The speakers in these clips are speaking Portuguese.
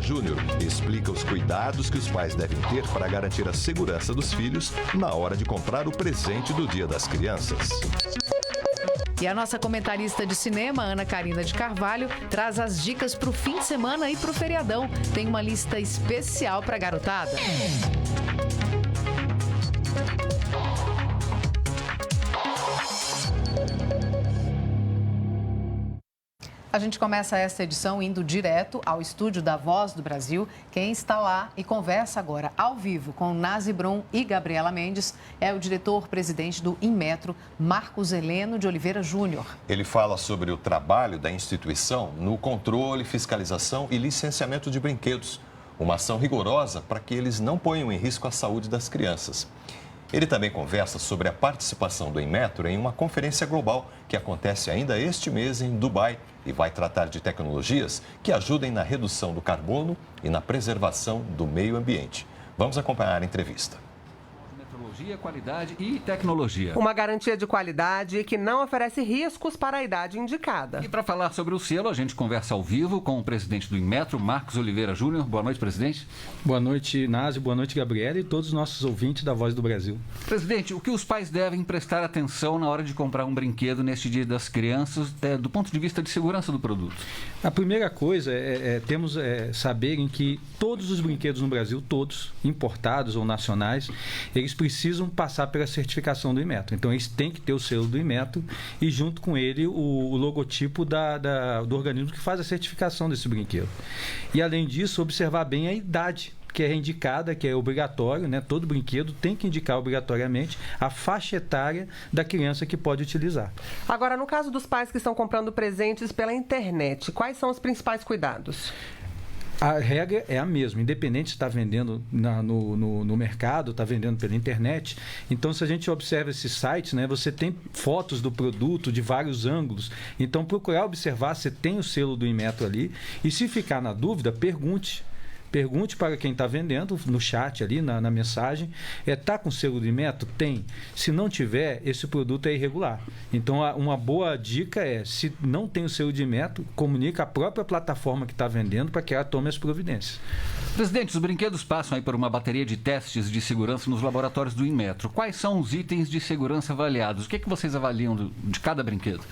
Júnior explica os cuidados que os pais devem ter para garantir a segurança dos filhos na hora de comprar o presente do Dia das Crianças. E a nossa comentarista de cinema, Ana Carina de Carvalho, traz as dicas para o fim de semana e para o feriadão. Tem uma lista especial para a garotada. A gente começa esta edição indo direto ao estúdio da Voz do Brasil. Quem está lá e conversa agora ao vivo com Nazi Brum e Gabriela Mendes é o diretor-presidente do Inmetro, Marcos Heleno de Oliveira Júnior. Ele fala sobre o trabalho da instituição no controle, fiscalização e licenciamento de brinquedos. Uma ação rigorosa para que eles não ponham em risco a saúde das crianças. Ele também conversa sobre a participação do Inmetro em uma conferência global que acontece ainda este mês em Dubai e vai tratar de tecnologias que ajudem na redução do carbono e na preservação do meio ambiente. Vamos acompanhar a entrevista. Qualidade e tecnologia. Uma garantia de qualidade que não oferece riscos para a idade indicada. E para falar sobre o selo, a gente conversa ao vivo com o presidente do Inmetro, Marcos Oliveira Júnior. Boa noite, presidente. Boa noite, Nazi. Boa noite, Gabriela e todos os nossos ouvintes da Voz do Brasil. Presidente, o que os pais devem prestar atenção na hora de comprar um brinquedo neste Dia das Crianças, do ponto de vista de segurança do produto? A primeira coisa temos saberem que todos os brinquedos no Brasil, todos, importados ou nacionais, eles precisam passar pela certificação do Inmetro. Então, eles têm que ter o selo do Inmetro e, junto com ele, o logotipo do organismo que faz a certificação desse brinquedo. E, além disso, observar bem a idade que é indicada, que é obrigatório, né? Todo brinquedo tem que indicar obrigatoriamente a faixa etária da criança que pode utilizar. Agora, no caso dos pais que estão comprando presentes pela internet, quais são os principais cuidados? A regra é a mesma, independente se está vendendo no mercado, está vendendo pela internet. Então, se a gente observa esses sites, né, você tem fotos do produto de vários ângulos. Então, procurar observar se tem o selo do Inmetro ali. E se ficar na dúvida, pergunte. Pergunte para quem está vendendo, no chat ali, na mensagem, está com selo do Inmetro? Tem. Se não tiver, esse produto é irregular. Então, uma boa dica é, se não tem o selo de Inmetro, comunica a própria plataforma que está vendendo para que ela tome as providências. Presidente, os brinquedos passam aí por uma bateria de testes de segurança nos laboratórios do Inmetro. Quais são os itens de segurança avaliados? O que vocês avaliam de cada brinquedo?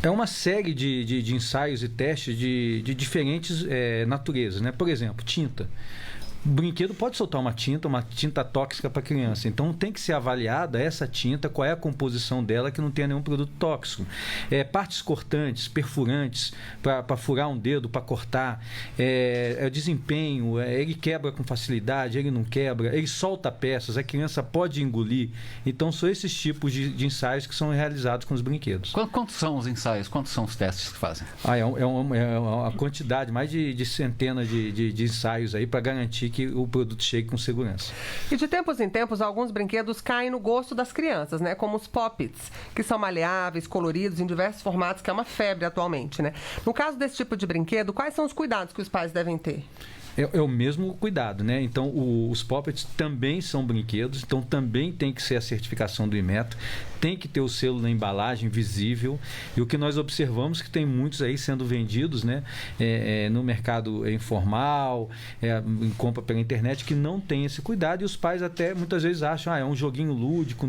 É uma série de ensaios e testes de diferentes naturezas, né? Por exemplo, tinta. O brinquedo pode soltar uma tinta tóxica para a criança. Então, tem que ser avaliada essa tinta, qual é a composição dela, que não tenha nenhum produto tóxico. Partes cortantes, perfurantes, para furar um dedo, para cortar. O desempenho, ele quebra com facilidade, ele não quebra, ele solta peças, a criança pode engolir. Então, são esses tipos de ensaios que são realizados com os brinquedos. Quantos são os ensaios? Quantos são os testes que fazem? É uma quantidade, mais de centenas de ensaios aí para garantir que o produto chegue com segurança. E de tempos em tempos, alguns brinquedos caem no gosto das crianças, né? Como os Pop-Its, que são maleáveis, coloridos, em diversos formatos, que é uma febre atualmente, né? No caso desse tipo de brinquedo, quais são os cuidados que os pais devem ter? É o mesmo cuidado, né? Então, os Pop-Its também são brinquedos, então também tem que ser a certificação do Inmetro, tem que ter o selo na embalagem visível. E o que nós observamos é que tem muitos aí sendo vendidos, né? No mercado informal, em compra pela internet, que não tem esse cuidado, e os pais até muitas vezes acham, é um joguinho lúdico,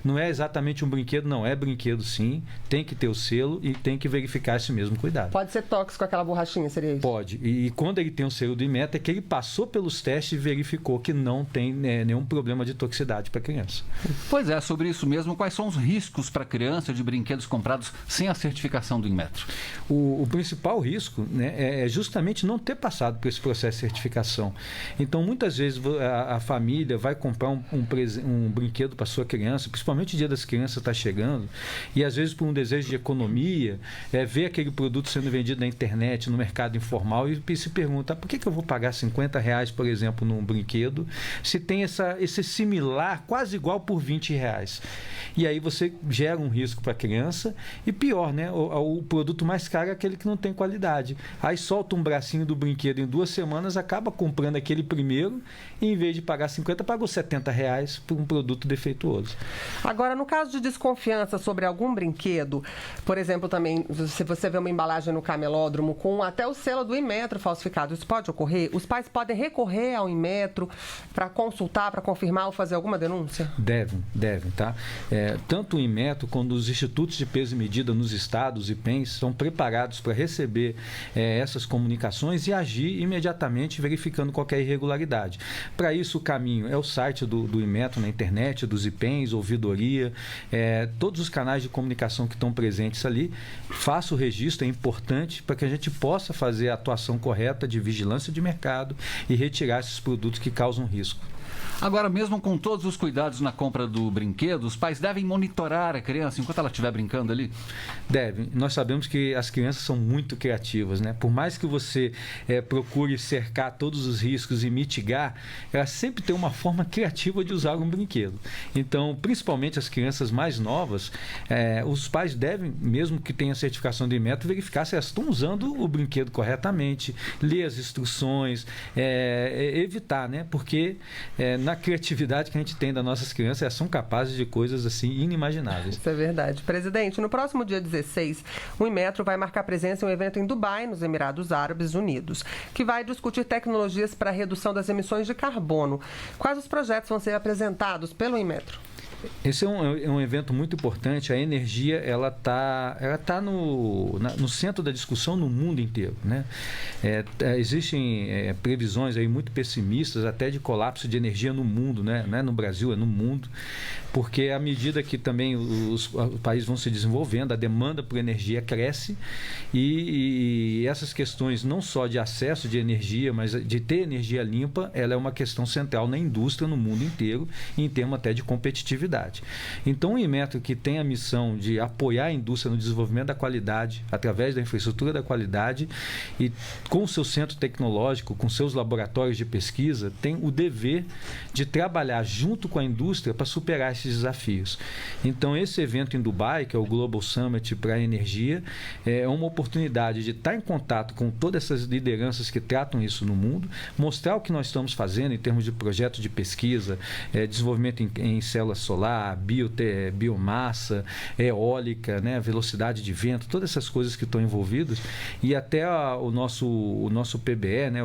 não é exatamente um brinquedo. Não, é brinquedo sim, tem que ter o selo e tem que verificar esse mesmo cuidado. Pode ser tóxico aquela borrachinha, seria isso? Pode, e quando ele tem o selo do Inmetro, é que ele passou pelos testes e verificou que não tem nenhum problema de toxicidade para a criança. Pois é, sobre isso mesmo, quais são os riscos para a criança de brinquedos comprados sem a certificação do Inmetro? O principal risco, né, é justamente não ter passado por esse processo de certificação. Então, muitas vezes a família vai comprar um brinquedo para sua criança, principalmente o Dia das Crianças está chegando, e às vezes por um desejo de economia, vê aquele produto sendo vendido na internet, no mercado informal, e se pergunta, por que eu vou pagar R$50, por exemplo, num brinquedo, se tem esse similar, quase igual por R$20. E aí você gera um risco para a criança e pior, né? O produto mais caro é aquele que não tem qualidade. Aí solta um bracinho do brinquedo em 2 semanas, acaba comprando aquele primeiro e em vez de pagar 50, pagou R$70 por um produto defeituoso. Agora, no caso de desconfiança sobre algum brinquedo, por exemplo, também, se você vê uma embalagem no camelódromo com até o selo do Inmetro falsificado, isso pode ocorrer? Os pais podem recorrer ao Inmetro para consultar, para confirmar ou fazer alguma denúncia? Devem, tá? Tanto o Inmetro quanto os institutos de peso e medida nos estados e PENs estão preparados para receber essas comunicações e agir imediatamente verificando qualquer irregularidade. Para isso, o caminho é o site do Inmetro na internet, dos IPENs, ouvidoria, todos os canais de comunicação que estão presentes ali. Faça o registro, é importante para que a gente possa fazer a atuação correta de vigilância de mercado e retirar esses produtos que causam risco. Agora, mesmo com todos os cuidados na compra do brinquedo, os pais devem monitorar a criança enquanto ela estiver brincando ali? Devem. Nós sabemos que as crianças são muito criativas, né? Por mais que você procure cercar todos os riscos e mitigar, ela sempre tem uma forma criativa de usar um brinquedo. Então, principalmente as crianças mais novas, os pais devem, mesmo que tenha certificação do Inmetro, verificar se elas estão usando o brinquedo corretamente, ler as instruções, evitar, né? Porque na criatividade que a gente tem das nossas crianças, elas são capazes de coisas assim inimagináveis. Isso é verdade. Presidente, no próximo dia 16, o Inmetro vai marcar presença em um evento em Dubai, nos Emirados Árabes Unidos, que vai discutir tecnologias para a redução das emissões de carbono. Quais os projetos vão ser apresentados pelo Inmetro? Esse é um evento muito importante. A energia ela tá no centro da discussão no mundo inteiro, né? Existem previsões aí muito pessimistas até de colapso de energia no mundo, né? Não é no Brasil, é no mundo, porque à medida que também os países vão se desenvolvendo, a demanda por energia cresce e essas questões não só de acesso de energia, mas de ter energia limpa, ela é uma questão central na indústria no mundo inteiro, em termos até de competitividade. Então, o Inmetro, que tem a missão de apoiar a indústria no desenvolvimento da qualidade, através da infraestrutura da qualidade, e com o seu centro tecnológico, com seus laboratórios de pesquisa, tem o dever de trabalhar junto com a indústria para superar esses desafios. Então, esse evento em Dubai, que é o Global Summit para a Energia, é uma oportunidade de estar em contato com todas essas lideranças que tratam isso no mundo, mostrar o que nós estamos fazendo em termos de projetos de pesquisa, desenvolvimento em células solares, biomassa, eólica, né, velocidade de vento, todas essas coisas que estão envolvidas, e até o nosso PBE, né,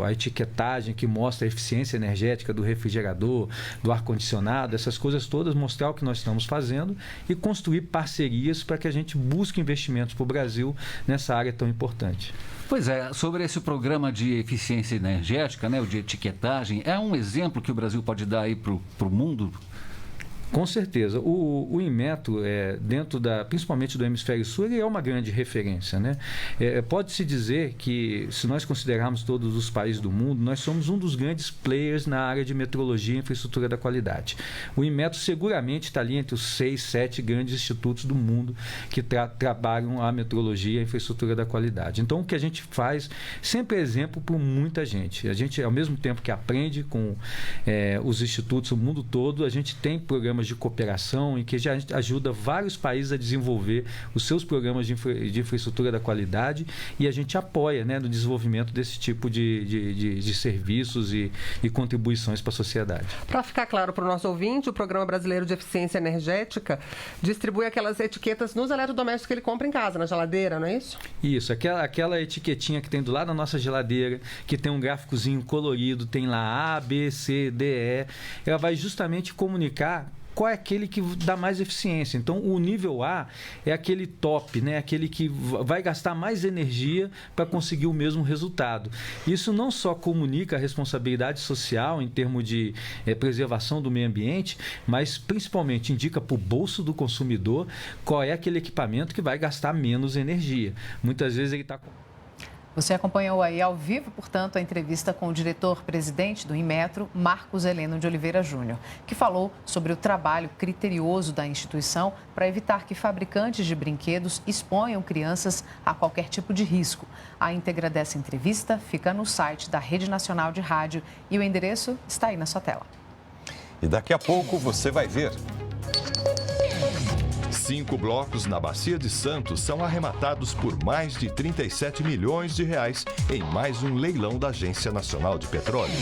a etiquetagem que mostra a eficiência energética do refrigerador, do ar-condicionado, essas coisas todas, mostrar o que nós estamos fazendo e construir parcerias para que a gente busque investimentos para o Brasil nessa área tão importante. Pois é, sobre esse programa de eficiência energética, né, o de etiquetagem, é um exemplo que o Brasil pode dar aí para o mundo? Com certeza. O Inmetro, principalmente do Hemisfério Sul, ele é uma grande referência, né? Pode-se dizer que, se nós considerarmos todos os países do mundo, nós somos um dos grandes players na área de metrologia e infraestrutura da qualidade. O Inmetro seguramente está ali entre os 6, 7 grandes institutos do mundo que trabalham a metrologia e a infraestrutura da qualidade. Então, o que a gente faz sempre é exemplo para muita gente. A gente, ao mesmo tempo que aprende com os institutos, o mundo todo, a gente tem programas de cooperação e que já ajuda vários países a desenvolver os seus programas de infraestrutura da qualidade, e a gente apoia, né, no desenvolvimento desse tipo de serviços e contribuições para a sociedade. Para ficar claro para o nosso ouvinte, o Programa Brasileiro de Eficiência Energética distribui aquelas etiquetas nos eletrodomésticos que ele compra em casa, na geladeira, não é isso? Isso, aquela etiquetinha que tem do lado da nossa geladeira, que tem um gráficozinho colorido, tem lá A, B, C, D, E, ela vai justamente comunicar qual é aquele que dá mais eficiência. Então, o nível A é aquele top, né? Aquele que vai gastar mais energia para conseguir o mesmo resultado. Isso não só comunica a responsabilidade social em termos de preservação do meio ambiente, mas principalmente indica para o bolso do consumidor qual é aquele equipamento que vai gastar menos energia. Muitas vezes ele está... Você acompanhou aí ao vivo, portanto, a entrevista com o diretor-presidente do Inmetro, Marcos Heleno de Oliveira Júnior, que falou sobre o trabalho criterioso da instituição para evitar que fabricantes de brinquedos exponham crianças a qualquer tipo de risco. A íntegra dessa entrevista fica no site da Rede Nacional de Rádio e o endereço está aí na sua tela. E daqui a pouco você vai ver. 5 blocos na Bacia de Santos são arrematados por mais de 37 milhões de reais em mais um leilão da Agência Nacional de Petróleo.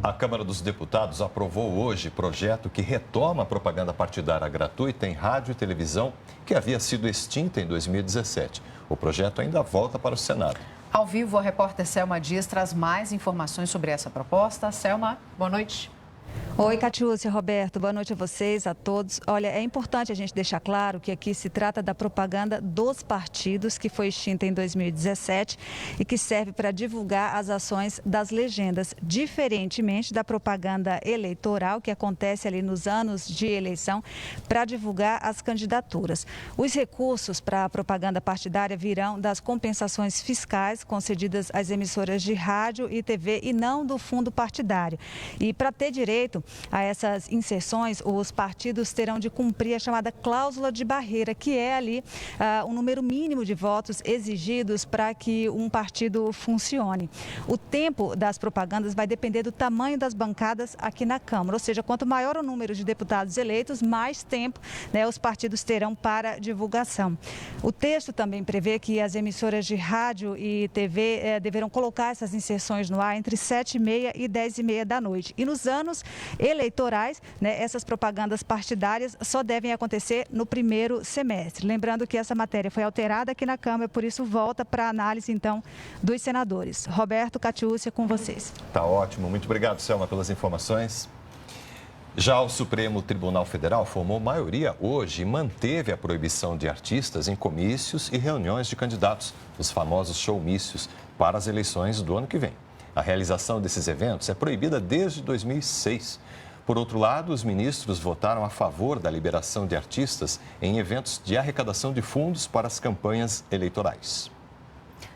A Câmara dos Deputados aprovou hoje projeto que retoma a propaganda partidária gratuita em rádio e televisão que havia sido extinta em 2017. O projeto ainda volta para o Senado. Ao vivo, a repórter Selma Dias traz mais informações sobre essa proposta. Selma, boa noite. Oi, Catiúcia, Roberto, boa noite a vocês, a todos. Olha, é importante a gente deixar claro que aqui se trata da propaganda dos partidos, que foi extinta em 2017 e que serve para divulgar as ações das legendas, diferentemente da propaganda eleitoral, que acontece ali nos anos de eleição, para divulgar as candidaturas. Os recursos para a propaganda partidária virão das compensações fiscais concedidas às emissoras de rádio e TV e não do fundo partidário. E para ter direito a essas inserções, os partidos terão de cumprir a chamada cláusula de barreira, que é ali um número mínimo de votos exigidos para que um partido funcione. O tempo das propagandas vai depender do tamanho das bancadas aqui na Câmara, ou seja, quanto maior o número de deputados eleitos, mais tempo, né, os partidos terão para divulgação. O texto também prevê que as emissoras de rádio e TV deverão colocar essas inserções no ar entre 7h30 e 10h30 da noite. E nos anos eleitorais, né, essas propagandas partidárias só devem acontecer no primeiro semestre. Lembrando que essa matéria foi alterada aqui na Câmara, por isso volta para a análise, então, dos senadores. Roberto, Catiúcia, com vocês. Tá ótimo. Muito obrigado, Selma, pelas informações. Já o Supremo Tribunal Federal formou maioria hoje e manteve a proibição de artistas em comícios e reuniões de candidatos, os famosos showmícios, para as eleições do ano que vem. A realização desses eventos é proibida desde 2006. Por outro lado, os ministros votaram a favor da liberação de artistas em eventos de arrecadação de fundos para as campanhas eleitorais.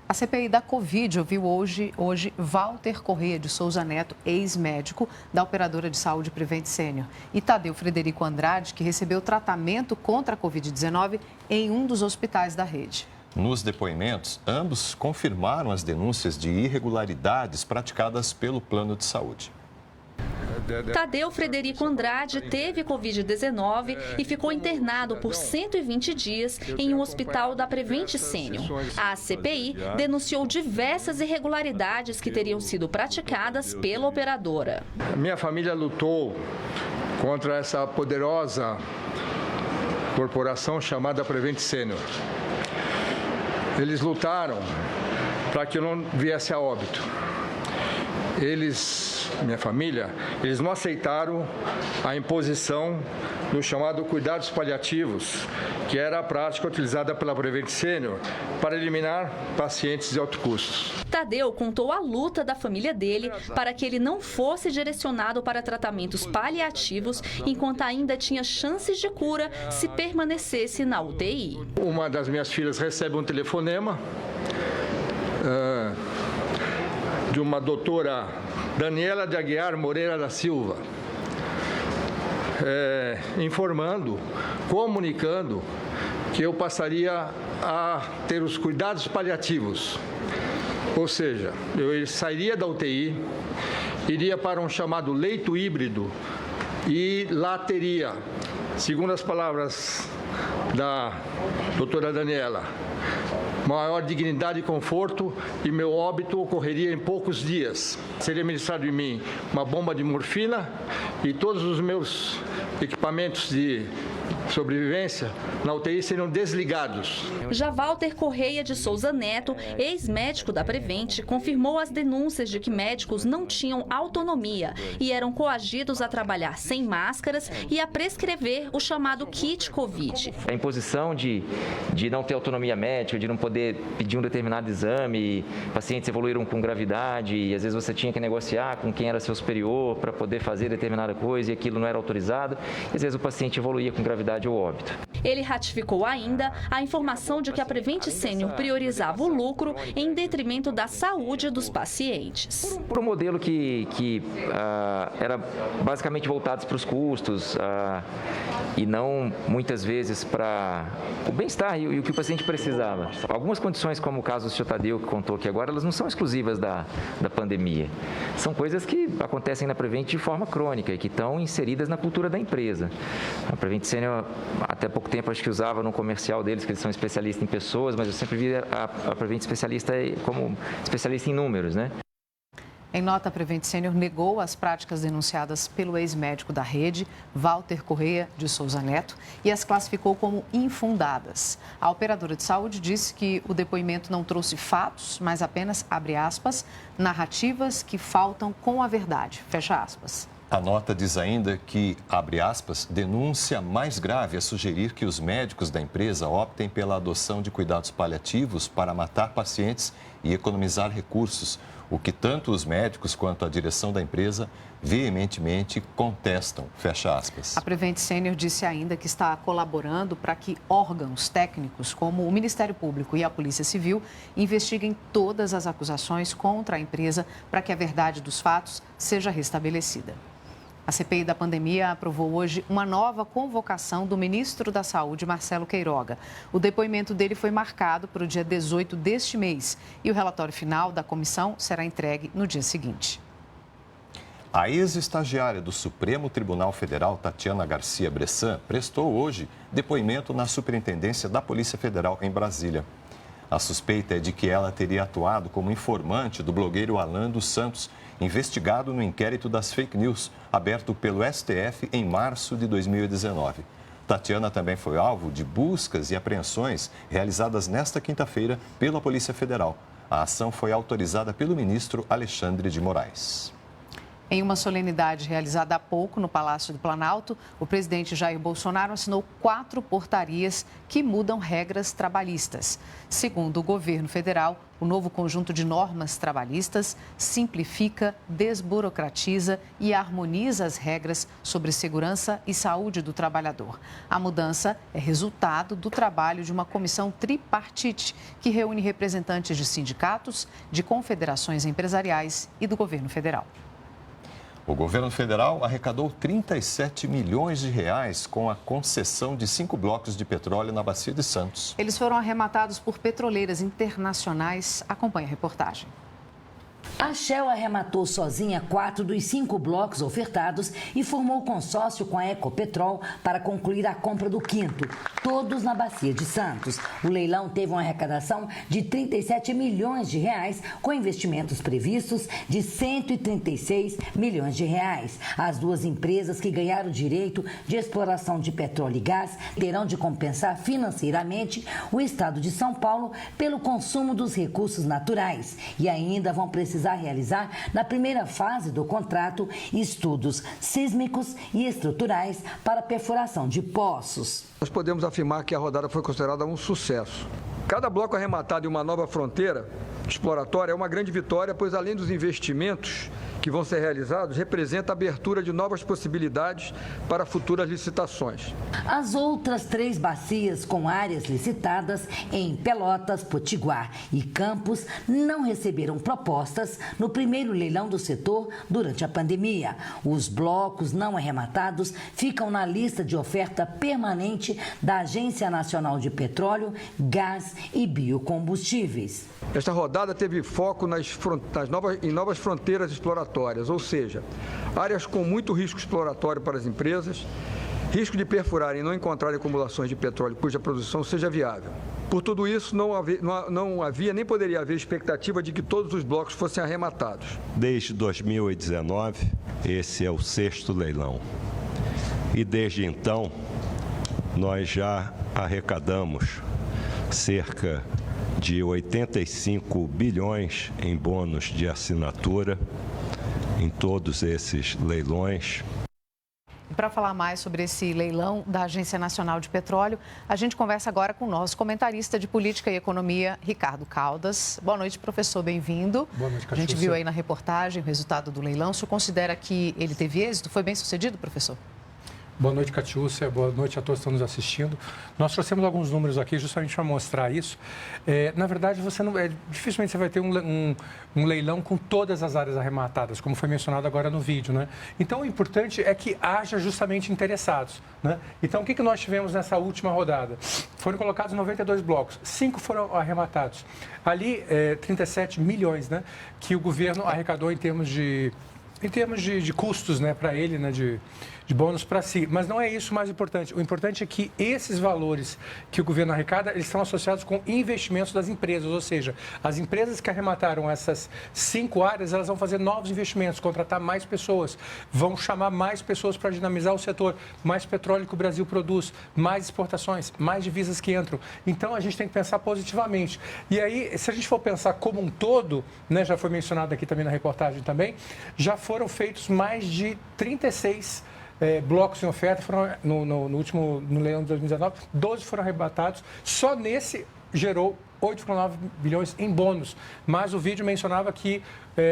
A CPI da Covid ouviu hoje Walter Correia de Souza Neto, ex-médico da operadora de saúde Prevent Senior, e Tadeu Frederico Andrade, que recebeu tratamento contra a Covid-19 em um dos hospitais da rede. Nos depoimentos, ambos confirmaram as denúncias de irregularidades praticadas pelo plano de saúde. Tadeu Frederico Andrade teve Covid-19 e ficou internado por 120 dias em um hospital da Prevent Senior. A CPI denunciou diversas irregularidades que teriam sido praticadas pela operadora. Minha família lutou contra essa poderosa corporação chamada Prevent Senior. Eles lutaram para que eu não viesse a óbito. Minha família, eles não aceitaram a imposição do chamado cuidados paliativos, que era a prática utilizada pela Prevent Senior para eliminar pacientes de alto custo. Tadeu contou a luta da família dele para que ele não fosse direcionado para tratamentos paliativos enquanto ainda tinha chances de cura se permanecesse na UTI. Uma das minhas filhas recebe um telefonema de uma doutora Daniela de Aguiar Moreira da Silva, informando, comunicando que eu passaria a ter os cuidados paliativos. Ou seja, eu sairia da UTI, iria para um chamado leito híbrido e lá teria, segundo as palavras da doutora Daniela, maior dignidade e conforto, e meu óbito ocorreria em poucos dias. Seria ministrado em mim uma bomba de morfina e todos os meus equipamentos de sobrevivência na UTI seriam desligados. Já Walter Correia de Souza Neto, ex-médico da Prevent, confirmou as denúncias de que médicos não tinham autonomia e eram coagidos a trabalhar sem máscaras e a prescrever o chamado kit Covid. A imposição de não ter autonomia médica, de não poder pedir um determinado exame, pacientes evoluíram com gravidade e às vezes você tinha que negociar com quem era seu superior para poder fazer determinada coisa e aquilo não era autorizado, e às vezes o paciente evoluía com gravidade ou óbito. Ele ratificou ainda a informação de que a Prevent Senior priorizava o lucro em detrimento da saúde dos pacientes. Por um modelo que era basicamente voltado para os custos e não muitas vezes para o bem-estar e o que o paciente precisava. Algumas condições, como o caso do Sr. Tadeu que contou aqui agora, elas não são exclusivas da pandemia. São coisas que acontecem na Prevent de forma crônica e que estão inseridas na cultura da empresa. A Prevent Senior, até pouco tempo, acho que usava no comercial deles, que eles são especialistas em pessoas, mas eu sempre vi a Prevent especialista como especialista em números, né? Em nota, a Prevent Senior negou as práticas denunciadas pelo ex-médico da rede, Walter Correia de Souza Neto, e as classificou como infundadas. A operadora de saúde disse que o depoimento não trouxe fatos, mas apenas, abre aspas, narrativas que faltam com a verdade, fecha aspas. A nota diz ainda que, abre aspas, denúncia mais grave é sugerir que os médicos da empresa optem pela adoção de cuidados paliativos para matar pacientes e economizar recursos, o que tanto os médicos quanto a direção da empresa veementemente contestam, fecha aspas. A Prevent Senior disse ainda que está colaborando para que órgãos técnicos como o Ministério Público e a Polícia Civil investiguem todas as acusações contra a empresa para que a verdade dos fatos seja restabelecida. A CPI da pandemia aprovou hoje uma nova convocação do ministro da Saúde, Marcelo Queiroga. O depoimento dele foi marcado para o dia 18 deste mês e o relatório final da comissão será entregue no dia seguinte. A ex-estagiária do Supremo Tribunal Federal, Tatiana Garcia Bressan, prestou hoje depoimento na Superintendência da Polícia Federal em Brasília. A suspeita é de que ela teria atuado como informante do blogueiro Alan dos Santos, investigado no inquérito das fake news, aberto pelo STF em março de 2019. Tatiana também foi alvo de buscas e apreensões realizadas nesta quinta-feira pela Polícia Federal. A ação foi autorizada pelo ministro Alexandre de Moraes. Em uma solenidade realizada há pouco no Palácio do Planalto, o presidente Jair Bolsonaro assinou 4 portarias que mudam regras trabalhistas. Segundo o governo federal, o novo conjunto de normas trabalhistas simplifica, desburocratiza e harmoniza as regras sobre segurança e saúde do trabalhador. A mudança é resultado do trabalho de uma comissão tripartite que reúne representantes de sindicatos, de confederações empresariais e do governo federal. O governo federal arrecadou 37 milhões de reais com a concessão de 5 blocos de petróleo na Bacia de Santos. Eles foram arrematados por petroleiras internacionais. Acompanhe a reportagem. A Shell arrematou sozinha 4 dos 5 blocos ofertados e formou consórcio com a Ecopetrol para concluir a compra do 5º, todos na Bacia de Santos. O leilão teve uma arrecadação de 37 milhões de reais, com investimentos previstos de 136 milhões de reais. As duas empresas que ganharam o direito de exploração de petróleo e gás terão de compensar financeiramente o estado de São Paulo pelo consumo dos recursos naturais e ainda vão precisar realizar, na primeira fase do contrato, estudos sísmicos e estruturais para perfuração de poços. Nós podemos afirmar que a rodada foi considerada um sucesso. Cada bloco arrematado em uma nova fronteira exploratória é uma grande vitória, pois além dos investimentos que vão ser realizados, representa a abertura de novas possibilidades para futuras licitações. As outras 3 bacias com áreas licitadas em Pelotas, Potiguar e Campos não receberam propostas no primeiro leilão do setor durante a pandemia. Os blocos não arrematados ficam na lista de oferta permanente da Agência Nacional de Petróleo, Gás e Biocombustíveis. Esta rodada teve foco em novas fronteiras exploratórias, ou seja, áreas com muito risco exploratório para as empresas, risco de perfurarem e não encontrarem acumulações de petróleo cuja produção seja viável. Por tudo isso, não havia nem poderia haver expectativa de que todos os blocos fossem arrematados. Desde 2019, esse é o 6º leilão. E desde então, nós já arrecadamos cerca de 85 bilhões em bônus de assinatura em todos esses leilões. Para falar mais sobre esse leilão da Agência Nacional de Petróleo, a gente conversa agora com o nosso comentarista de Política e Economia, Ricardo Caldas. Boa noite, professor, bem-vindo. Boa noite, Catiúcia. A gente viu aí na reportagem o resultado do leilão. O senhor considera que ele teve êxito? Foi bem sucedido, professor? Boa noite, Catiúcia. Boa noite a todos que estão nos assistindo. Nós trouxemos alguns números aqui justamente para mostrar isso. Na verdade, dificilmente você vai ter um leilão com todas as áreas arrematadas, como foi mencionado agora no vídeo, né? Então, o importante é que haja justamente interessados, né? Então, o que nós tivemos nessa última rodada? Foram colocados 92 blocos, 5 foram arrematados. Ali, 37 milhões, né, que o governo arrecadou em termos de custos, né, para ele, né, de bônus para si. Mas não é isso o mais importante. O importante é que esses valores que o governo arrecada, eles estão associados com investimentos das empresas. Ou seja, as empresas que arremataram essas 5 áreas, elas vão fazer novos investimentos, contratar mais pessoas, vão chamar mais pessoas para dinamizar o setor, mais petróleo que o Brasil produz, mais exportações, mais divisas que entram. Então, a gente tem que pensar positivamente. E aí, se a gente for pensar como um todo, né, já foi mencionado aqui também na reportagem também, já foram feitos mais de 36 blocos em oferta, foram no leilão de 2019, 12 foram arrebatados. Só nesse gerou 8,9 bilhões em bônus. Mas o vídeo mencionava que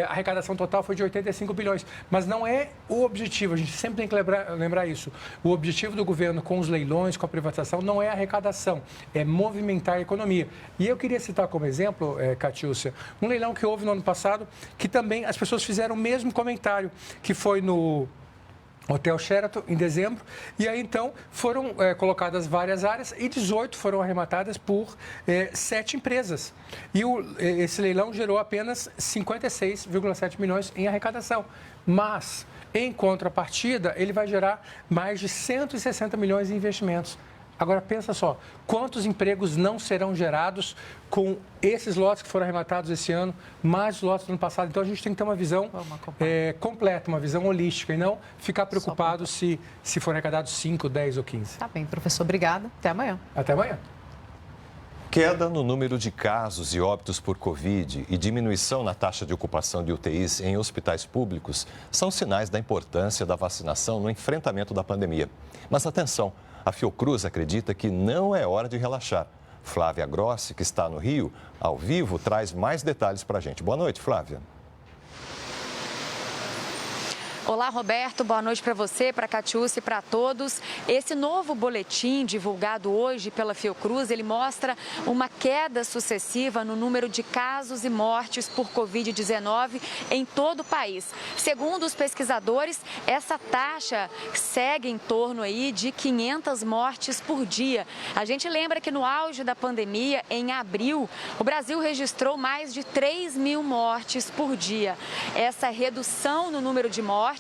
a arrecadação total foi de 85 bilhões. Mas não é o objetivo, a gente sempre tem que lembrar isso. O objetivo do governo com os leilões, com a privatização, não é a arrecadação, é movimentar a economia. E eu queria citar como exemplo, Catiúcia, um leilão que houve no ano passado, que também as pessoas fizeram o mesmo comentário, que foi no Hotel Sheraton, em dezembro, e aí então foram colocadas várias áreas e 18 foram arrematadas por 7 empresas. E esse leilão gerou apenas 56,7 milhões em arrecadação. Mas, em contrapartida, ele vai gerar mais de 160 milhões em investimentos. Agora, pensa só, quantos empregos não serão gerados com esses lotes que foram arrematados esse ano, mais os lotes do ano passado? Então, a gente tem que ter uma visão completa, uma visão holística e não ficar preocupado se forem arrecadados 5, 10 ou 15. Tá bem, professor, obrigada. Até amanhã. Até amanhã. Queda no número de casos e óbitos por Covid e diminuição na taxa de ocupação de UTIs em hospitais públicos são sinais da importância da vacinação no enfrentamento da pandemia. Mas atenção! A Fiocruz acredita que não é hora de relaxar. Flávia Grossi, que está no Rio, ao vivo, traz mais detalhes para a gente. Boa noite, Flávia. Olá, Roberto. Boa noite para você, para a Catiúcia e para todos. Esse novo boletim divulgado hoje pela Fiocruz, ele mostra uma queda sucessiva no número de casos e mortes por Covid-19 em todo o país. Segundo os pesquisadores, essa taxa segue em torno aí de 500 mortes por dia. A gente lembra que no auge da pandemia, em abril, o Brasil registrou mais de 3.000 mortes por dia. Essa redução no número de mortes,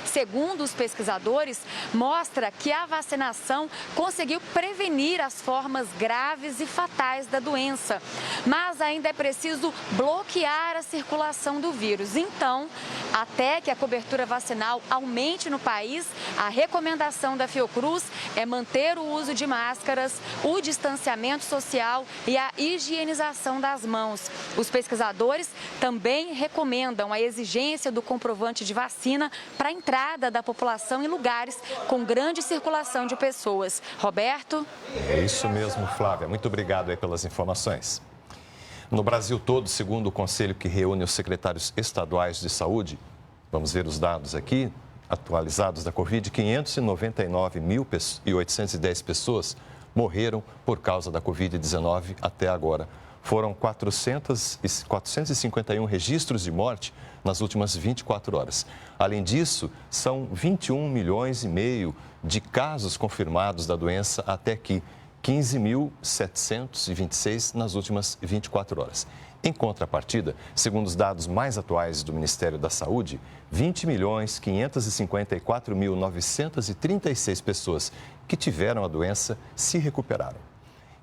segundo os pesquisadores, mostra que a vacinação conseguiu prevenir as formas graves e fatais da doença. Mas ainda é preciso bloquear a circulação do vírus. Então, até que a cobertura vacinal aumente no país, a recomendação da Fiocruz é manter o uso de máscaras, o distanciamento social e a higienização das mãos. Os pesquisadores também recomendam a exigência do comprovante de vacina para a entrada da população em lugares com grande circulação de pessoas. Roberto? É isso mesmo, Flávia. Muito obrigado aí pelas informações. No Brasil todo, segundo o conselho que reúne os secretários estaduais de saúde, vamos ver os dados aqui, atualizados da Covid, 599.810 pessoas morreram por causa da Covid-19 até agora. Foram 451 registros de morte nas últimas 24 horas. Além disso, são 21 milhões e meio de casos confirmados da doença até aqui, 15.726 nas últimas 24 horas. Em contrapartida, segundo os dados mais atuais do Ministério da Saúde, 20.554.936 pessoas que tiveram a doença se recuperaram.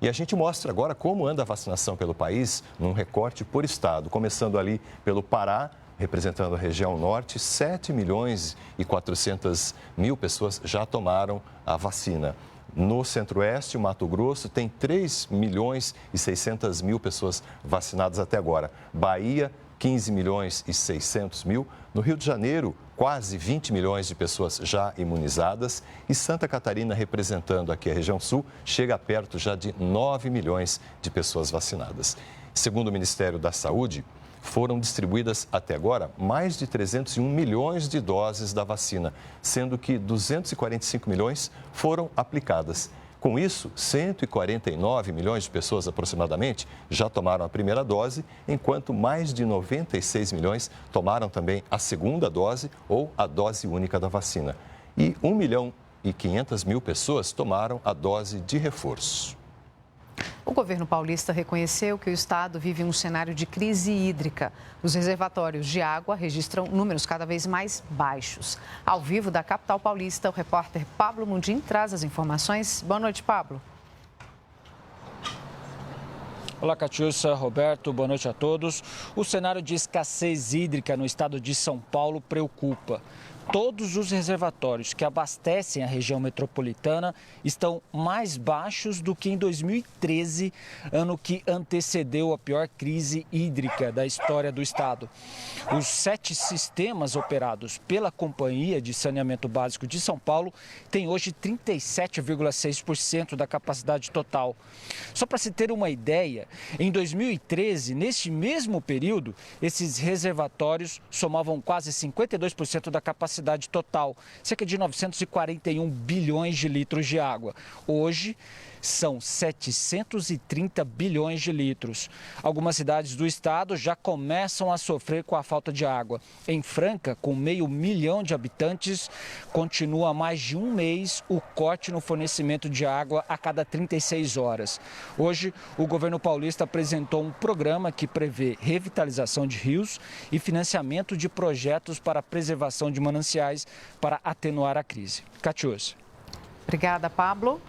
E a gente mostra agora como anda a vacinação pelo país, num recorte por estado, começando ali pelo Pará, representando a região norte, 7.400.000 pessoas já tomaram a vacina. No Centro-Oeste, o Mato Grosso tem 3.600.000 pessoas vacinadas até agora. Bahia, 15.600.000. No Rio de Janeiro, quase 20 milhões de pessoas já imunizadas. E Santa Catarina, representando aqui a região sul, chega perto já de 9 milhões de pessoas vacinadas. Segundo o Ministério da Saúde, foram distribuídas até agora mais de 301 milhões de doses da vacina, sendo que 245 milhões foram aplicadas. Com isso, 149 milhões de pessoas aproximadamente já tomaram a primeira dose, enquanto mais de 96 milhões tomaram também a segunda dose ou a dose única da vacina. E 1.500.000 pessoas tomaram a dose de reforço. O governo paulista reconheceu que o estado vive um cenário de crise hídrica. Os reservatórios de água registram números cada vez mais baixos. Ao vivo da capital paulista, o repórter Pablo Mundim traz as informações. Boa noite, Pablo. Olá, Catiúcia, Roberto, boa noite a todos. O cenário de escassez hídrica no estado de São Paulo preocupa. Todos os reservatórios que abastecem a região metropolitana estão mais baixos do que em 2013, ano que antecedeu a pior crise hídrica da história do estado. Os 7 sistemas operados pela Companhia de Saneamento Básico de São Paulo têm hoje 37,6% da capacidade total. Só para se ter uma ideia, em 2013, neste mesmo período, esses reservatórios somavam quase 52% da capacidade total, cerca de 941 bilhões de litros de água. Hoje, são 730 bilhões de litros. Algumas cidades do estado já começam a sofrer com a falta de água. Em Franca, com 500 mil de habitantes, continua há mais de um mês o corte no fornecimento de água a cada 36 horas. Hoje, o governo paulista apresentou um programa que prevê revitalização de rios e financiamento de projetos para a preservação de mananciais para atenuar a crise. Catiúcia. Obrigada, Pablo.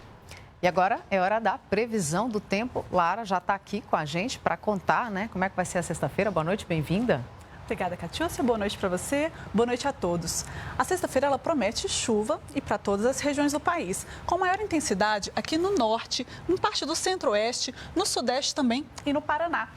E agora é hora da previsão do tempo. Lara já está aqui com a gente para contar, né? Como é que vai ser a sexta-feira. Boa noite, bem-vinda. Obrigada, Catiúcia. Boa noite para você. Boa noite a todos. A sexta-feira ela promete chuva e para todas as regiões do país, com maior intensidade aqui no norte, em parte do centro-oeste, no sudeste também e no Paraná.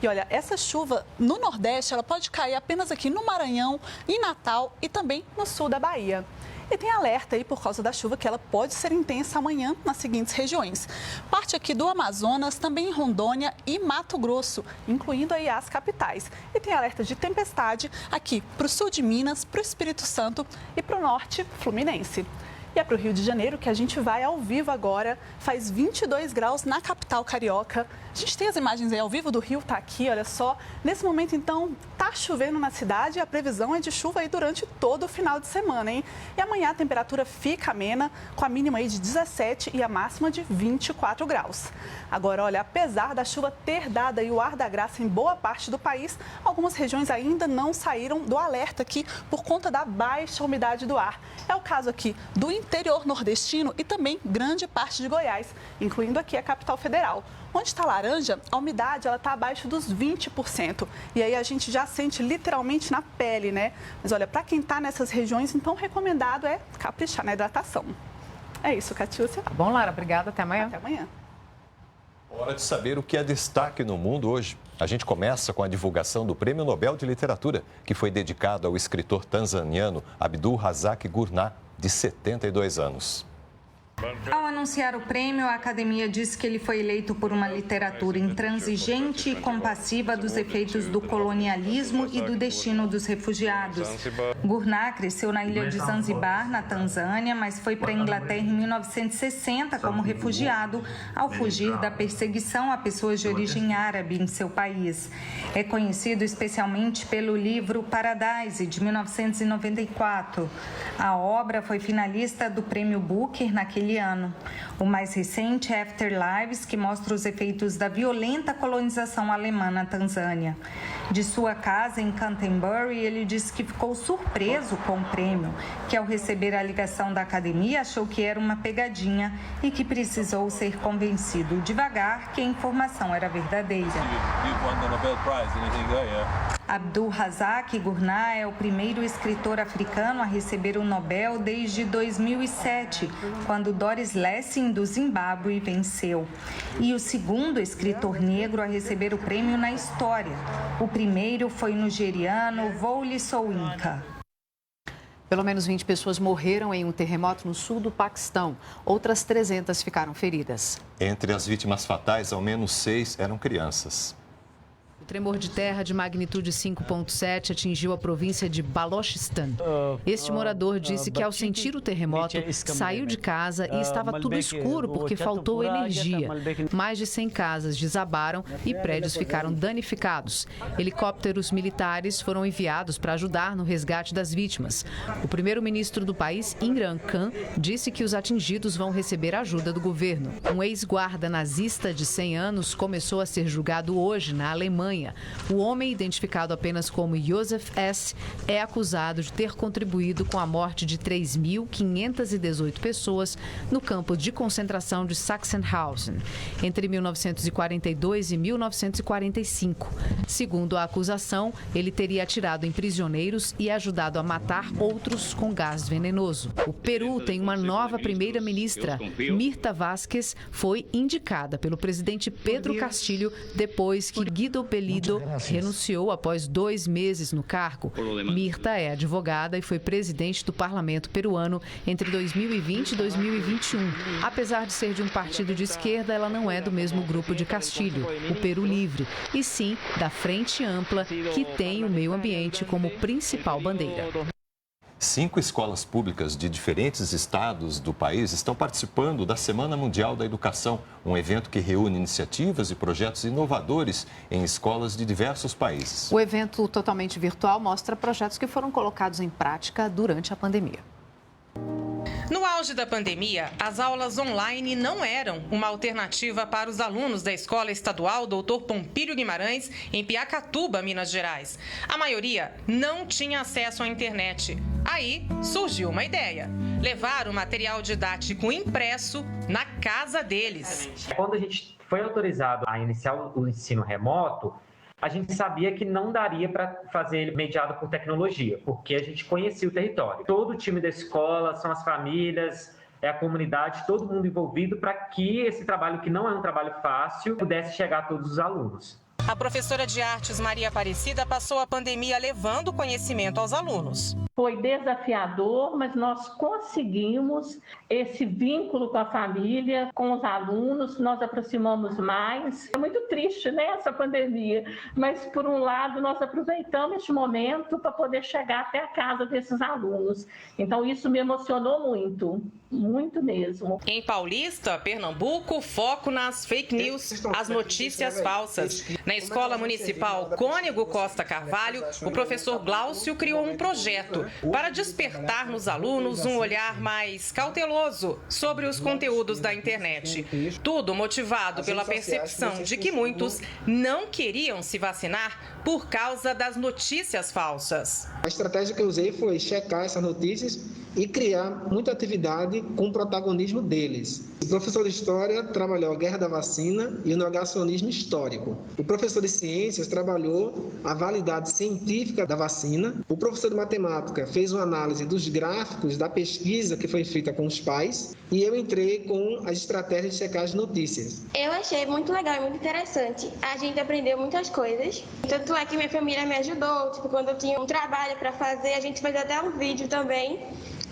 E olha, essa chuva no Nordeste, ela pode cair apenas aqui no Maranhão, em Natal e também no sul da Bahia. e tem alerta aí por causa da chuva que ela pode ser intensa amanhã nas seguintes regiões. Parte aqui do Amazonas, também em Rondônia e Mato Grosso, incluindo aí as capitais. E tem alerta de tempestade aqui para o sul de Minas, para o Espírito Santo e para o norte fluminense. E é para o Rio de Janeiro que a gente vai ao vivo agora. Faz 22 graus na capital carioca. A gente tem as imagens aí ao vivo do Rio, tá aqui, olha só. Nesse momento, então, tá chovendo na cidade e a previsão é de chuva aí durante todo o final de semana, hein? E amanhã a temperatura fica amena, com a mínima aí de 17 e a máxima de 24 graus. Agora, olha, apesar da chuva ter dado aí o ar da graça em boa parte do país, algumas regiões ainda não saíram do alerta aqui por conta da baixa umidade do ar. É o caso aqui do interior nordestino e também grande parte de Goiás, incluindo aqui a capital federal. Onde está laranja, a umidade está abaixo dos 20%. E aí a gente já sente literalmente na pele, né? Mas olha, para quem está nessas regiões, então recomendado é caprichar na hidratação. É isso, Catiúcia. Tá bom, Lara, obrigada. Até amanhã. Até amanhã. Hora de saber o que é destaque no mundo hoje. A gente começa com a divulgação do Prêmio Nobel de Literatura, que foi dedicado ao escritor tanzaniano Abdul Razak Gurnah, de 72 anos. Ao anunciar o prêmio, a academia disse que ele foi eleito por uma literatura intransigente e compassiva dos efeitos do colonialismo e do destino dos refugiados. Gurnah cresceu na ilha de Zanzibar, na Tanzânia, mas foi para a Inglaterra em 1960 como refugiado, ao fugir da perseguição a pessoas de origem árabe em seu país. É conhecido especialmente pelo livro Paradise, de 1994. A obra foi finalista do Prêmio Booker naquele ano. O mais recente é Afterlives, que mostra os efeitos da violenta colonização alemã na Tanzânia. De sua casa em Canterbury, ele disse que ficou surpreso com o prêmio, que ao receber a ligação da academia achou que era uma pegadinha e que precisou ser convencido devagar que a informação era verdadeira. Abdul Razak Gurnah é o primeiro escritor africano a receber o Nobel desde 2007, quando Doris Lessing, do Zimbábue, venceu. E o segundo escritor negro a receber o prêmio na história. O primeiro foi o nigeriano Wole Soyinka. Pelo menos 20 pessoas morreram em um terremoto no sul do Paquistão. Outras 300 ficaram feridas. Entre as vítimas fatais, ao menos 6 eram crianças. O tremor de terra de magnitude 5,7 atingiu a província de Balochistan. Este morador disse que ao sentir o terremoto, saiu de casa e estava tudo escuro porque faltou energia. Mais de 100 casas desabaram e prédios ficaram danificados. Helicópteros militares foram enviados para ajudar no resgate das vítimas. O primeiro-ministro do país, Imran Khan, disse que os atingidos vão receber ajuda do governo. Um ex-guarda nazista de 100 anos começou a ser julgado hoje na Alemanha. O homem, identificado apenas como Joseph S., é acusado de ter contribuído com a morte de 3.518 pessoas no campo de concentração de Sachsenhausen, entre 1942 e 1945. Segundo a acusação, ele teria atirado em prisioneiros e ajudado a matar outros com gás venenoso. O Peru tem uma nova primeira-ministra. Mirta Vázquez foi indicada pelo presidente Pedro Castilho depois que Guido Bellido renunciou após 2 meses no cargo. Mirta é advogada e foi presidente do parlamento peruano entre 2020 e 2021. Apesar de ser de um partido de esquerda, ela não é do mesmo grupo de Castilho, o Peru Livre, e sim da Frente Ampla, que tem o meio ambiente como principal bandeira. 5 escolas públicas de diferentes estados do país estão participando da Semana Mundial da Educação, um evento que reúne iniciativas e projetos inovadores em escolas de diversos países. O evento totalmente virtual mostra projetos que foram colocados em prática durante a pandemia. No auge da pandemia, as aulas online não eram uma alternativa para os alunos da Escola Estadual Dr. Pompílio Guimarães, em Piacatuba, Minas Gerais. A maioria não tinha acesso à internet. Aí surgiu uma ideia: levar o material didático impresso na casa deles. Quando a gente foi autorizado a iniciar o ensino remoto, a gente sabia que não daria para fazer ele mediado por tecnologia, porque a gente conhecia o território. Todo o time da escola, são as famílias, é a comunidade, todo mundo envolvido para que esse trabalho, que não é um trabalho fácil, pudesse chegar a todos os alunos. A professora de artes Maria Aparecida passou a pandemia levando conhecimento aos alunos. Foi desafiador, mas nós conseguimos esse vínculo com a família, com os alunos, nós aproximamos mais. É muito triste, né, essa pandemia, mas por um lado nós aproveitamos este momento para poder chegar até a casa desses alunos. Então isso me emocionou muito, muito mesmo. Em Paulista, Pernambuco, foco nas fake news, as notícias falsas. Na Escola Municipal Cônego Costa Carvalho, o professor Glaucio criou um projeto para despertar nos alunos um olhar mais cauteloso sobre os conteúdos da internet. Tudo motivado pela percepção de que muitos não queriam se vacinar por causa das notícias falsas. A estratégia que eu usei foi checar essas notícias e criar muita atividade com o protagonismo deles. O professor de História trabalhou a guerra da vacina e o negacionismo histórico. O professor de Ciências trabalhou a validade científica da vacina. O professor de Matemática fez uma análise dos gráficos da pesquisa que foi feita com os pais. E eu entrei com as estratégias de checar as notícias. Eu achei muito legal e muito interessante. A gente aprendeu muitas coisas. Tanto é que minha família me ajudou. Quando eu tinha um trabalho para fazer, a gente fez até um vídeo também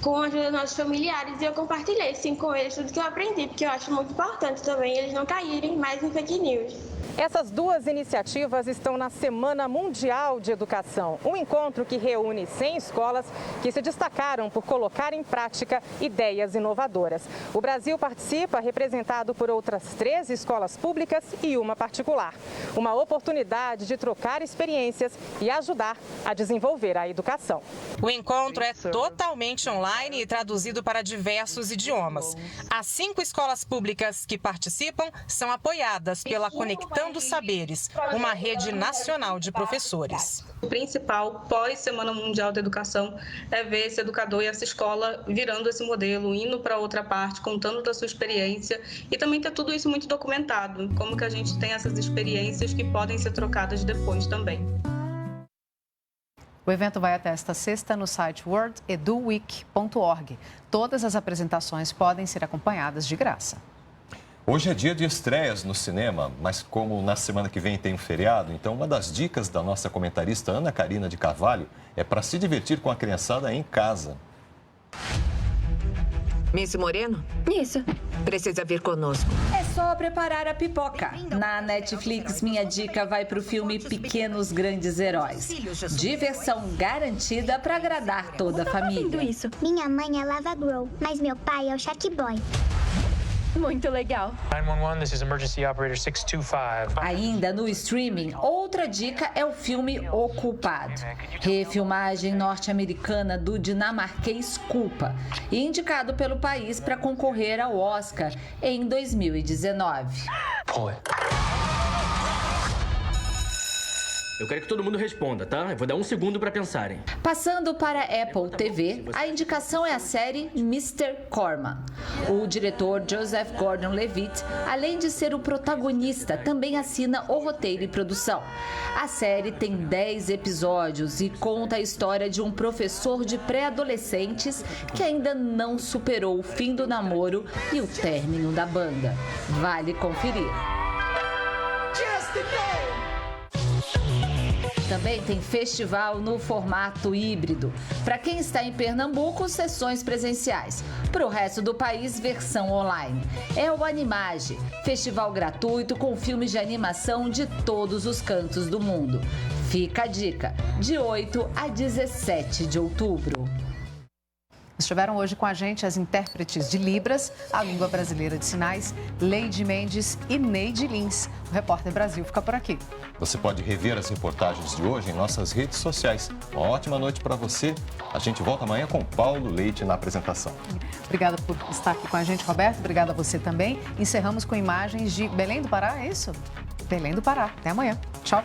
com a ajuda dos nossos familiares, e eu compartilhei sim com eles tudo que eu aprendi, porque eu acho muito importante também eles não caírem mais em fake news. Essas duas iniciativas estão na Semana Mundial de Educação, um encontro que reúne 100 escolas que se destacaram por colocar em prática ideias inovadoras. O Brasil participa representado por outras 13 escolas públicas e uma particular. Uma oportunidade de trocar experiências e ajudar a desenvolver a educação. O encontro é totalmente online e traduzido para diversos idiomas. As 5 escolas públicas que participam são apoiadas pela Conectando dos Saberes, uma rede nacional de professores. O principal pós-Semana Mundial da Educação é ver esse educador e essa escola virando esse modelo, indo para outra parte, contando da sua experiência e também ter tudo isso muito documentado, como que a gente tem essas experiências que podem ser trocadas depois também. O evento vai até esta sexta no site worldeduweek.org. Todas as apresentações podem ser acompanhadas de graça. Hoje é dia de estreias no cinema, mas como na semana que vem tem um feriado, então uma das dicas da nossa comentarista Ana Karina de Carvalho é para se divertir com a criançada em casa. Miss Moreno? Isso. Precisa vir conosco. É só preparar a pipoca. Na Netflix, minha dica vai pro filme Pequenos Grandes Heróis. Diversão garantida para agradar toda a família. Isso. Minha mãe é Lava Girl, mas meu pai é o Shark Boy. Muito legal. 911, this is Emergency Operator 625. Ainda no streaming, outra dica é o filme O Culpado. Refilmagem norte-americana do dinamarquês Culpa, indicado pelo país para concorrer ao Oscar em 2019. Eu quero que todo mundo responda, tá? Eu vou dar 1 segundo para pensarem. Passando para a Apple TV, a indicação é a série Mr. Corman. O diretor Joseph Gordon-Levitt, além de ser o protagonista, também assina o roteiro e produção. A série tem 10 episódios e conta a história de um professor de pré-adolescentes que ainda não superou o fim do namoro e o término da banda. Vale conferir. Também tem festival no formato híbrido. Para quem está em Pernambuco, sessões presenciais. Para o resto do país, versão online. É o Animage, festival gratuito com filmes de animação de todos os cantos do mundo. Fica a dica, de 8 a 17 de outubro. Estiveram hoje com a gente as intérpretes de Libras, a língua brasileira de sinais, Leide Mendes e Neide Lins. O Repórter Brasil fica por aqui. Você pode rever as reportagens de hoje em nossas redes sociais. Uma ótima noite para você. A gente volta amanhã com Paulo Leite na apresentação. Obrigada por estar aqui com a gente, Roberto. Obrigada a você também. Encerramos com imagens de Belém do Pará, é isso? Belém do Pará. Até amanhã. Tchau.